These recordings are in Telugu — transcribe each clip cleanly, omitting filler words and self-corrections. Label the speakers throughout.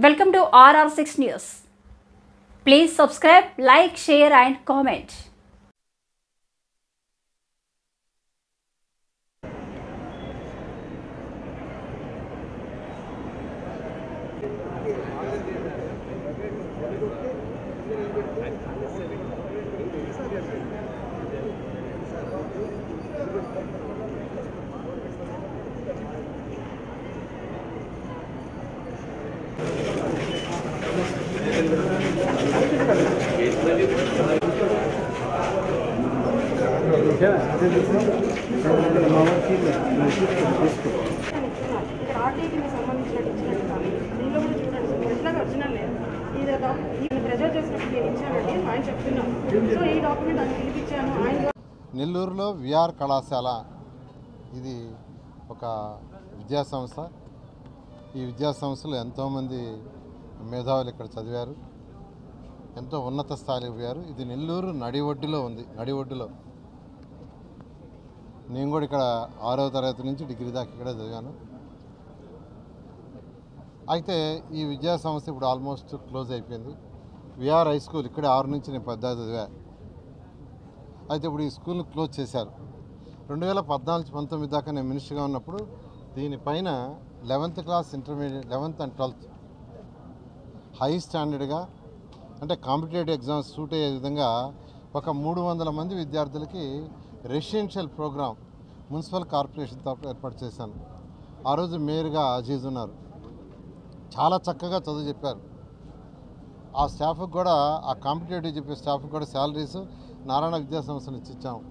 Speaker 1: Welcome to RR6 News. Please subscribe, like, share and comment.
Speaker 2: నెల్లూరులో విఆర్ కళాశాల ఇది ఒక విద్యా సంస్థ. ఈ విద్యా సంస్థలో ఎంతోమంది మేధావులు ఇక్కడ చదివారు, ఎంతో ఉన్నత స్థాయికి పోయారు. ఇది నెల్లూరు నడిఒడ్డులో ఉంది. నడిఒడ్డులో నేను కూడా ఇక్కడ 6వ తరగతి నుంచి డిగ్రీ దాకా ఇక్కడే చదివాను. అయితే ఈ విద్యా సంస్థ ఇప్పుడు ఆల్మోస్ట్ క్లోజ్ అయిపోయింది. విఆర్ హై స్కూల్ ఇక్కడే 6 నుంచి నేను 10 చదివా. అయితే ఇప్పుడు ఈ స్కూల్ని క్లోజ్ చేశారు. 2014-19 దాకా నేను మినిస్టర్గా ఉన్నప్పుడు దీనిపైన 11th class intermediate 11th and 12th high స్టాండర్డ్గా అంటే కాంపిటేటివ్ ఎగ్జామ్స్ సూట్ అయ్యే విధంగా ఒక 300 మంది విద్యార్థులకి రెసిడెన్షియల్ ప్రోగ్రామ్ మున్సిపల్ కార్పొరేషన్ తరఫున ఏర్పాటు చేశాను. ఆ రోజు మేయర్గా అజీజ్ ఉన్నారు. చాలా చక్కగా చదువు చెప్పారు. ఆ స్టాఫ్కి కూడా ఆ కాంపిటేటివ్ చెప్పే స్టాఫ్కి కూడా శాలరీస్ నారాయణ విద్యా సంస్థను ఇచ్చాము.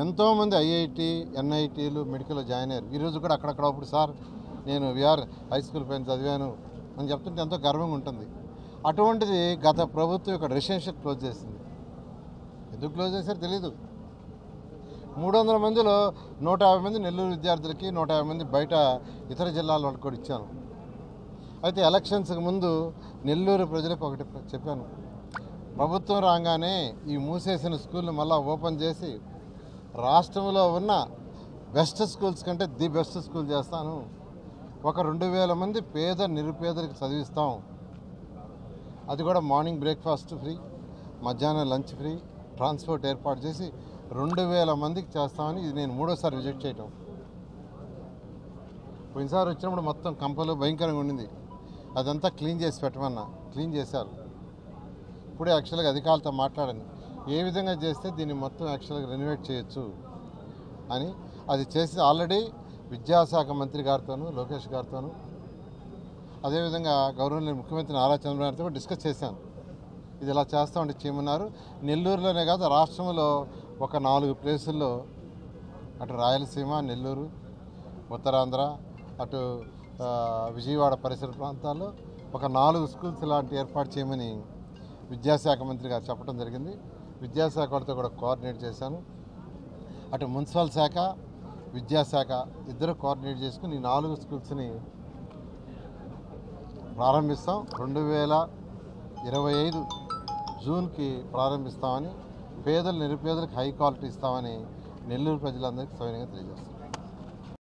Speaker 2: ఎంతోమంది ఐఐటి ఎన్ఐటీలు మెడికల్లో జాయిన్ అయ్యారు. ఈరోజు కూడా అక్కడక్కడ అప్పుడు సార్ నేను విఆర్ హై స్కూల్ పైన చదివాను అని చెప్తుంటే ఎంతో గర్వంగా ఉంటుంది. అటువంటిది గత ప్రభుత్వం యొక్క రెసిడెన్షియల్ క్లోజ్ చేసింది. ఎందుకు క్లోజ్ చేశారో తెలీదు. 300 మందిలో 150 మంది నెల్లూరు విద్యార్థులకి, 150 మంది బయట ఇతర జిల్లాల వాళ్ళకి కూడా ఇచ్చాను. అయితే ఎలక్షన్స్కి ముందు నెల్లూరు ప్రజలకు ఒకటి చెప్పాను, ప్రభుత్వం రాగానే ఈ మూసేసిన స్కూల్ని మళ్ళీ ఓపెన్ చేసి రాష్ట్రంలో ఉన్న బెస్ట్ స్కూల్స్ కంటే ది బెస్ట్ స్కూల్ చేస్తాను. ఒక 2000 మంది పేద నిరుపేదలకు చదివిస్తాం. అది కూడా మార్నింగ్ బ్రేక్ఫాస్ట్ ఫ్రీ, మధ్యాహ్నం లంచ్ ఫ్రీ, ట్రాన్స్పోర్ట్ ఏర్పాటు చేసి 2000 మందికి చేస్తామని ఇది నేను 3వసారి విజిట్ చేయటం. పోయినసారి వచ్చినప్పుడు మొత్తం కంపలు భయంకరంగా ఉండింది. అదంతా క్లీన్ చేసి పెట్టమన్నా, క్లీన్ చేశారు. ఇప్పుడే యాక్చువల్గా అధికారులతో మాట్లాడాను, ఏ విధంగా చేస్తే దీన్ని మొత్తం యాక్చువల్గా రెనోవేట్ చేయొచ్చు అని. అది చేసి ఆల్రెడీ విద్యాశాఖ మంత్రి గారితోనూ లోకేష్ గారితోనూ అదేవిధంగా గౌరవనీయ ముఖ్యమంత్రి నారా చంద్రబాబు గారితో డిస్కస్ చేశాను. ఇది ఇలా చేస్తామంటే చేయమన్నారు. నెల్లూరులోనే కాదు రాష్ట్రంలో ఒక 4 ప్లేసుల్లో, అటు రాయలసీమ, నెల్లూరు, ఉత్తరాంధ్ర, అటు విజయవాడ పరిసర ప్రాంతాల్లో ఒక 4 స్కూల్స్ ఇలాంటి ఏర్పాటు చేయమని విద్యాశాఖ మంత్రి గారు చెప్పడం జరిగింది. విద్యాశాఖ వారితో కూడా కోఆర్డినేట్ చేశాను. అటు మున్సిపల్ శాఖ, విద్యాశాఖ ఇద్దరు కోఆర్డినేట్ చేసుకుని ఈ 4 స్కూల్స్ని ప్రారంభిస్తాం. 2025 జూన్కి ప్రారంభిస్తామని, పేదలు నిరుపేదలకు హై క్వాలిటీ ఇస్తామని నెల్లూరు ప్రజలందరికీ సవినయంగా తెలియజేస్తాం.